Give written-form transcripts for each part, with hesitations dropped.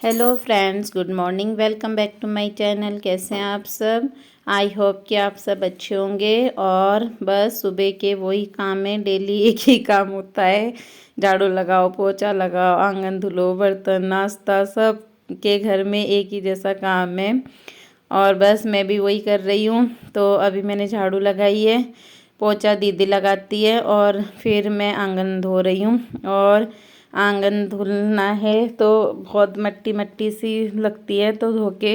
Hello friends, good morning. Welcome back to my channel. कैसे हैं आप सब? आई होप कि आप सब अच्छे होंगे। और बस सुबह के वही काम है, डेली एक ही काम होता है। झाड़ू लगाओ, पोछा लगाओ, आंगन धुलो, बर्तन, नाश्ता, सब के घर में एक ही जैसा काम है। और बस मैं भी वही कर रही हूँ। तो अभी मैंने झाड़ू लगाई है, पोछा दीदी लगाती है और फिर मैं आंगन धो रही हूँ। और आंगन धुलना है तो बहुत मट्टी मट्टी सी लगती है, तो धो के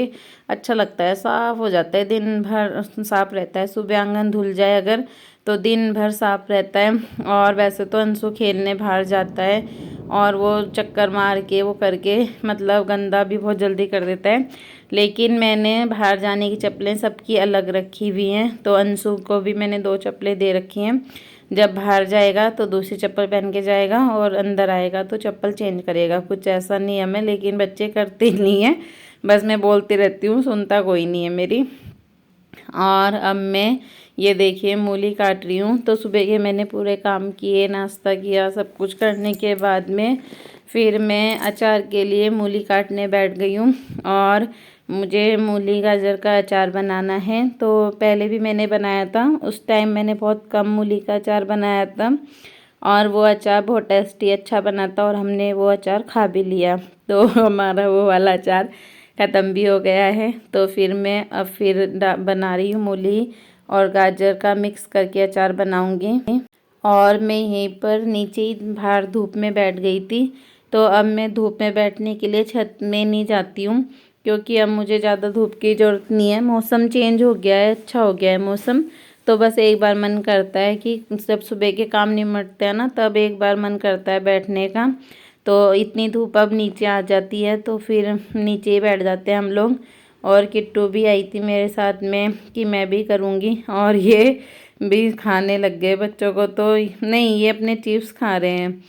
अच्छा लगता है, साफ़ हो जाता है, दिन भर साफ़ रहता है। सुबह आंगन धुल जाए अगर तो दिन भर साफ़ रहता है। और वैसे तो अंशु खेलने बाहर जाता है और वो चक्कर मार के वो करके मतलब गंदा भी बहुत जल्दी कर देता है। लेकिन मैंने बाहर जाने की चप्पलें सबकी अलग रखी हुई हैं, तो अंशु को भी मैंने 2 चप्पलें दे रखी हैं। जब बाहर जाएगा तो दूसरी चप्पल पहन के जाएगा और अंदर आएगा तो चप्पल चेंज करेगा। कुछ ऐसा नियम है, लेकिन बच्चे करते ही नहीं हैं। बस मैं बोलती रहती हूँ, सुनता कोई नहीं है मेरी। और अब मैं ये देखिए मूली काट रही हूँ। तो सुबह के मैंने पूरे काम किए, नाश्ता किया, सब कुछ करने के बाद में फिर मैं अचार के लिए मूली काटने बैठ गई हूँ। और मुझे मूली गाजर का अचार बनाना है। तो पहले भी मैंने बनाया था, उस टाइम मैंने बहुत कम मूली का अचार बनाया था और वो अचार बहुत टेस्टी अच्छा बना था और हमने वो अचार खा भी लिया। तो हमारा वो वाला अचार ख़त्म भी हो गया है। तो फिर मैं अब फिर बना रही हूँ मूली और गाजर का मिक्स करके अचार बनाऊँगी। और मैं यहीं पर नीचे ही बाहर धूप में बैठ गई थी। तो अब मैं धूप में बैठने के लिए छत में नहीं जाती हूँ, क्योंकि अब मुझे ज़्यादा धूप की ज़रूरत नहीं है। मौसम चेंज हो गया है, अच्छा हो गया है मौसम। तो बस एक बार मन करता है कि जब सुबह के काम निमटते हैं ना, तब एक बार मन करता है बैठने का। तो इतनी धूप अब नीचे आ जाती है तो फिर नीचे ही बैठ जाते हैं हम लोग। और किट्टू भी आई थी मेरे साथ में कि मैं भी करूँगी, और ये भी खाने लग गए। बच्चों को तो नहीं, ये अपने चिप्स खा रहे हैं।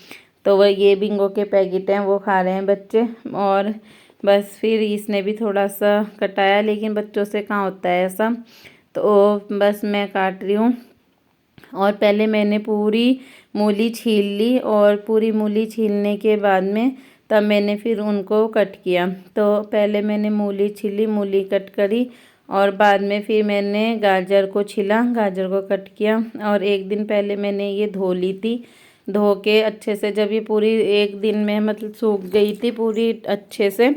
तो वह ये बिंगो के पैकेट हैं वो खा रहे हैं बच्चे। और बस फिर इसने भी थोड़ा सा कटाया, लेकिन बच्चों से कहाँ होता है ऐसा। तो बस मैं काट रही हूँ। और पहले मैंने पूरी मूली छील ली और पूरी मूली छीलने के बाद में तब मैंने फिर उनको कट किया। तो पहले मैंने मूली छीली, मूली कट करी और बाद में फिर मैंने गाजर को छीला, गाजर को कट किया। और एक दिन पहले मैंने ये धो ली थी, धो के अच्छे से, जब ये पूरी एक दिन में मतलब सूख गई थी पूरी अच्छे से,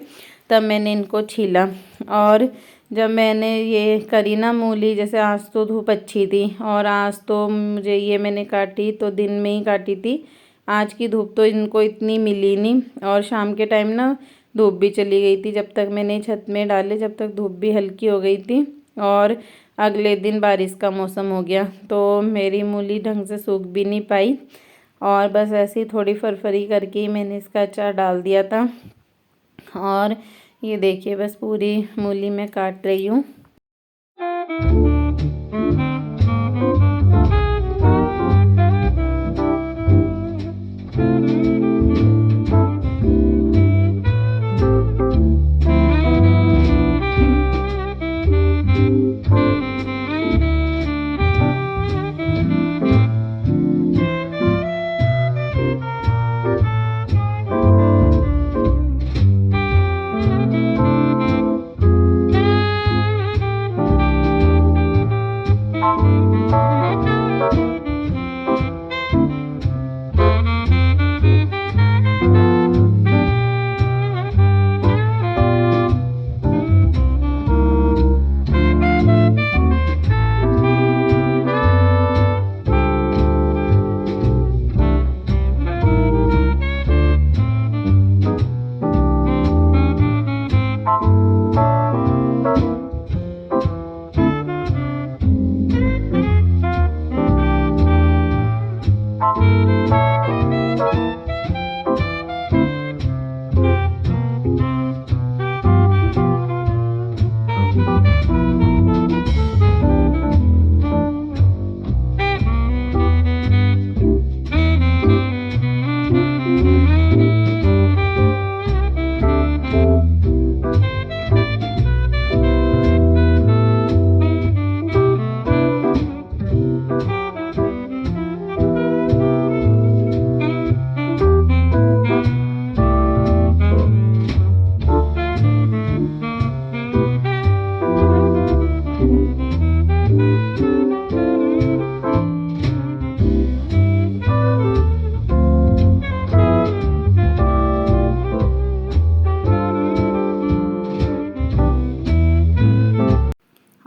तब मैंने इनको छीला। और जब मैंने ये करी ना मूली, जैसे आज तो धूप अच्छी थी और आज तो मुझे ये मैंने काटी तो दिन में ही काटी थी। आज की धूप तो इनको इतनी मिली नहीं। और शाम के टाइम ना धूप भी चली गई थी, जब तक मैंने छत में डाले जब तक धूप भी हल्की हो गई थी। और अगले दिन बारिश का मौसम हो गया तो मेरी मूली ढंग से सूख भी नहीं पाई। और बस ऐसे ही थोड़ी फरफरी करके ही मैंने इसका अचार डाल दिया था। और ये देखिए बस पूरी मूली मैं काट रही हूँ।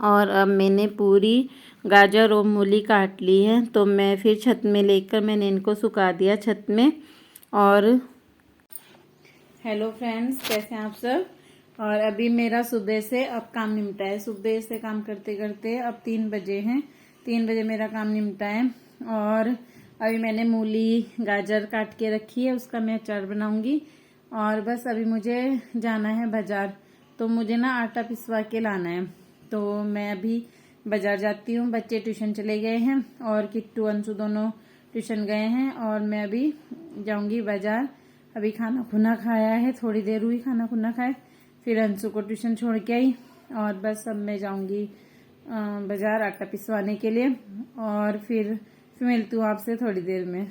और अब मैंने पूरी गाजर और मूली काट ली है, तो मैं फिर छत में लेकर मैंने इनको सुखा दिया छत में। और हेलो फ्रेंड्स, कैसे हैं आप सब। और अभी मेरा सुबह से अब काम निपटा है। सुबह से काम करते करते अब 3 बजे हैं। 3 बजे मेरा काम निपटा है। और अभी मैंने मूली गाजर काट के रखी है, उसका मैं अचार बनाऊंगी। और बस अभी मुझे जाना है बाजार, तो मुझे ना आटा पिसवा के लाना है। तो मैं अभी बाजार जाती हूँ। बच्चे ट्यूशन चले गए हैं और किट्टू अंशु दोनों ट्यूशन गए हैं, और मैं अभी जाऊंगी बाजार। अभी खाना खुना खाया है, थोड़ी देर हुई खाना खुना खाए, फिर अंशु को ट्यूशन छोड़ के आई। और बस अब मैं जाऊंगी बाजार आटा पिसवाने के लिए, और फिर मिलती हूँ आपसे थोड़ी देर में।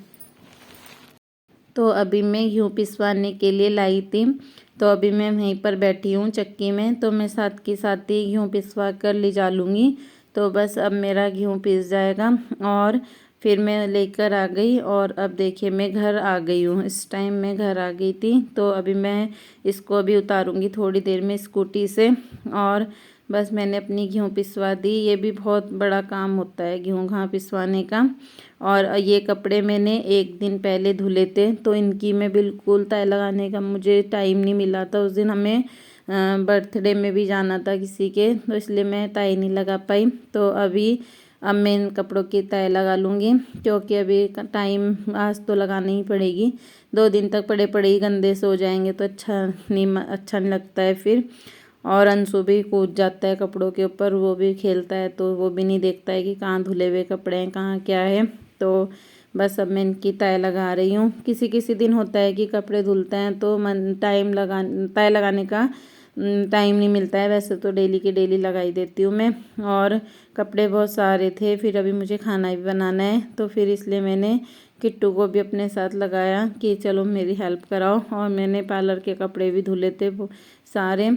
तो अभी मैं गेहूँ पिसवाने के लिए लाई थी, तो अभी मैं वहीं पर बैठी हूँ चक्की में। तो मैं साथ के साथ ही गेहूँ पिसवा कर ले जा लूँगी। तो बस अब मेरा गेहूँ पिस जाएगा और फिर मैं लेकर आ गई। और अब देखिए मैं घर आ गई हूँ। इस टाइम मैं घर आ गई थी, तो अभी मैं इसको अभी उतारूँगी थोड़ी देर में स्कूटी से। और बस मैंने अपनी गेहूँ पिसवा दी। ये भी बहुत बड़ा काम होता है गेहूँ घाँ पिसवाने का। और ये कपड़े मैंने एक दिन पहले धुले थे, तो इनकी मैं बिल्कुल तय लगाने का मुझे टाइम नहीं मिला था। उस दिन हमें बर्थडे में भी जाना था किसी के, तो इसलिए मैं तय नहीं लगा पाई। तो अभी अब मैं इन कपड़ों की तय लगा लूँगी, क्योंकि अभी टाइम आज तो लगानी ही पड़ेगी। 2 दिन तक पड़े पड़े ही गंदे से हो जाएंगे, तो अच्छा नहीं लगता है फिर। और अंशु भी कूद जाता है कपड़ों के ऊपर, वो भी खेलता है, तो वो भी नहीं देखता है कि कहाँ धुले हुए कपड़े हैं, कहाँ क्या है। तो बस अब मैं इनकी तय लगा रही हूँ। किसी किसी दिन होता है कि कपड़े धुलते हैं तो तय लगाने का टाइम नहीं मिलता है। वैसे तो डेली की डेली लगाई देती हूँ मैं। और कपड़े बहुत सारे थे, फिर अभी मुझे खाना भी बनाना है, तो फिर इसलिए मैंने किट्टू को भी अपने साथ लगाया कि चलो मेरी हेल्प कराओ। और मैंने पार्लर के कपड़े भी धुले थे सारे।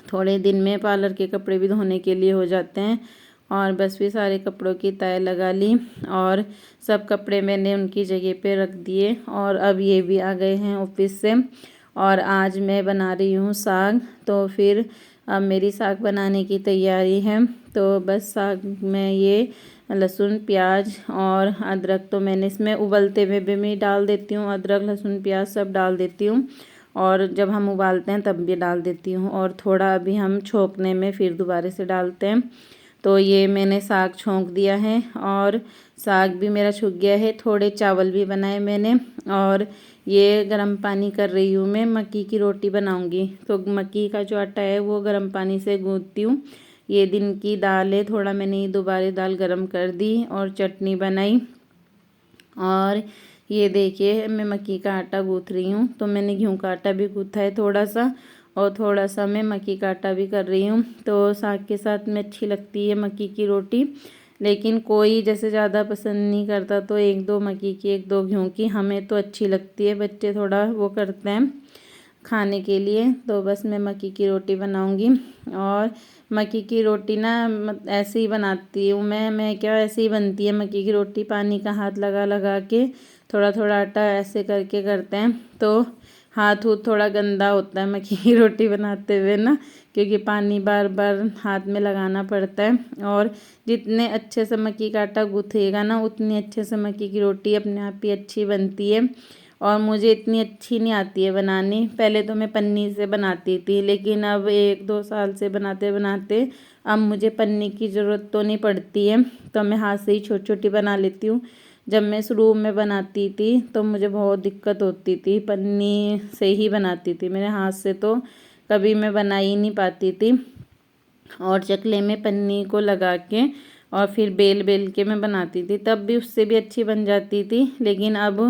थोड़े दिन में पार्लर के कपड़े भी धोने के लिए हो जाते हैं। और बस भी सारे कपड़ों की तय लगा ली, और सब कपड़े मैंने उनकी जगह पे रख दिए। और अब ये भी आ गए हैं ऑफिस से। और आज मैं बना रही हूँ साग, तो फिर अब मेरी साग बनाने की तैयारी है। तो बस साग में ये लहसुन प्याज और अदरक तो मैंने इसमें उबलते हुए भी मैं डाल देती हूँ। अदरक लहसुन प्याज सब डाल देती हूँ, और जब हम उबालते हैं तब भी डाल देती हूँ। और थोड़ा अभी हम छोंकने में फिर दोबारा से डालते हैं। तो ये मैंने साग छोंक दिया है, और साग भी मेरा छुक गया है। थोड़े चावल भी बनाए मैंने। और ये गर्म पानी कर रही हूँ मैं, मक्की की रोटी बनाऊँगी। तो मक्की का जो आटा है वो गर्म पानी से गूँथती हूँ। ये दिन की दाल है, थोड़ा मैंने दोबारा दाल गर्म कर दी और चटनी बनाई। और ये देखिए मैं मक्की का आटा गूँथ रही हूँ। तो मैंने गेहूँ का आटा भी गूँथा है थोड़ा सा, और थोड़ा सा मैं मक्की का आटा भी कर रही हूँ। तो साग के साथ में अच्छी लगती है मक्की की रोटी, लेकिन कोई जैसे ज़्यादा पसंद नहीं करता, तो 1-2 मक्की की 1-2 गेहूँ की हमें तो अच्छी लगती है। बच्चे थोड़ा वो करते हैं खाने के लिए। तो बस मैं मक्की की रोटी बनाऊंगी। और मक्की की रोटी ना ऐसे ही बनाती हूँ मैं क्या ऐसे ही बनती है मक्की की रोटी। पानी का हाथ लगा लगा के थोड़ा थोड़ा आटा ऐसे करके करते हैं, तो हाथ थोड़ा गंदा होता है मक्की की रोटी बनाते हुए ना, क्योंकि पानी बार बार हाथ में लगाना पड़ता है। और जितने अच्छे से मक्की का आटा गूँथेगा ना, उतनी अच्छे से मक्की की रोटी अपने आप ही अच्छी बनती है। और मुझे इतनी अच्छी नहीं आती है बनानी। पहले तो मैं पन्नी से बनाती थी, लेकिन अब 1-2 साल से बनाते बनाते अब मुझे पन्नी की ज़रूरत तो नहीं पड़ती है, तो मैं हाथ से ही छोटी छोटी बना लेती हूँ। जब मैं शुरू में बनाती थी तो मुझे बहुत दिक्कत होती थी, पन्नी से ही बनाती थी। मेरे हाथ से तो कभी मैं बना ही नहीं पाती थी। और चकले में पन्नी को लगा के और फिर बेल बेल के मैं बनाती थी, तब भी उससे भी अच्छी बन जाती थी। लेकिन अब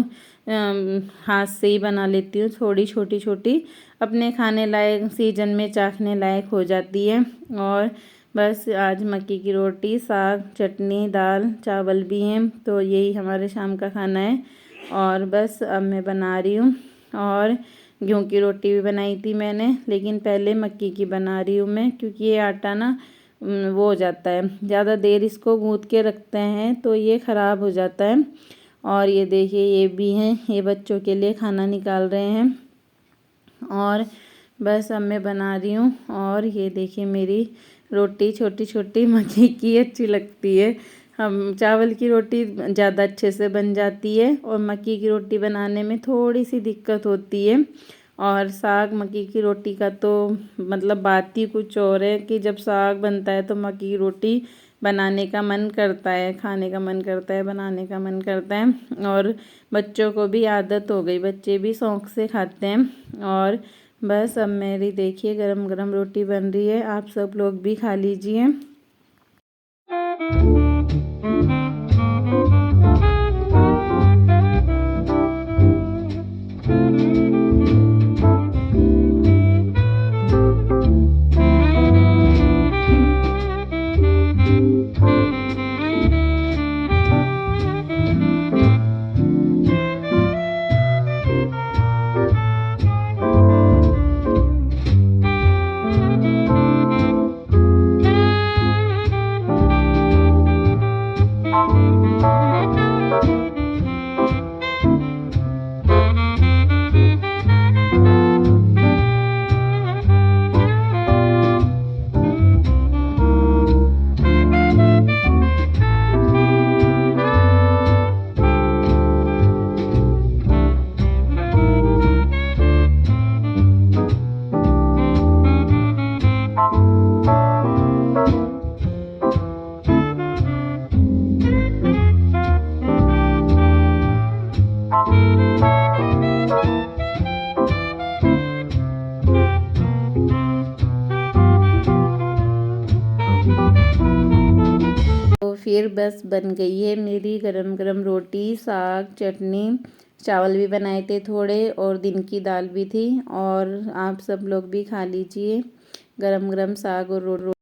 हाथ से ही बना लेती हूँ, थोड़ी छोटी छोटी, अपने खाने लायक सीजन में चाखने लायक हो जाती है। और बस आज मक्की की रोटी, साग, चटनी, दाल, चावल भी हैं, तो यही हमारे शाम का खाना है। और बस अब मैं बना रही हूँ। और गेहूँ की रोटी भी बनाई थी मैंने, लेकिन पहले मक्की की बना रही हूँ मैं, क्योंकि ये आटा ना वो हो जाता है, ज़्यादा देर इसको गूँथ के रखते हैं तो ये ख़राब हो जाता है। और ये देखिए ये भी हैं, ये बच्चों के लिए खाना निकाल रहे हैं। और बस अब मैं बना रही हूँ। और ये देखिए मेरी रोटी छोटी छोटी मक्की की अच्छी लगती है। हम चावल की रोटी ज़्यादा अच्छे से बन जाती है और मक्की की रोटी बनाने में थोड़ी सी दिक्कत होती है। और साग मक्की की रोटी का तो मतलब बात ही कुछ और है कि जब साग बनता है तो मक्की की रोटी बनाने का मन करता है, खाने का मन करता है, बनाने का मन करता है। और बच्चों को भी आदत हो गई, बच्चे भी शौक़ से खाते हैं। और बस अब मेरी देखिए गरम गरम रोटी बन रही है, आप सब लोग भी खा लीजिए। तो फिर बस बन गई है मेरी गरम गरम रोटी, साग, चटनी, चावल भी बनाए थे थोड़े और दिन की दाल भी थी। और आप सब लोग भी खा लीजिए गरम गरम साग और रोटी।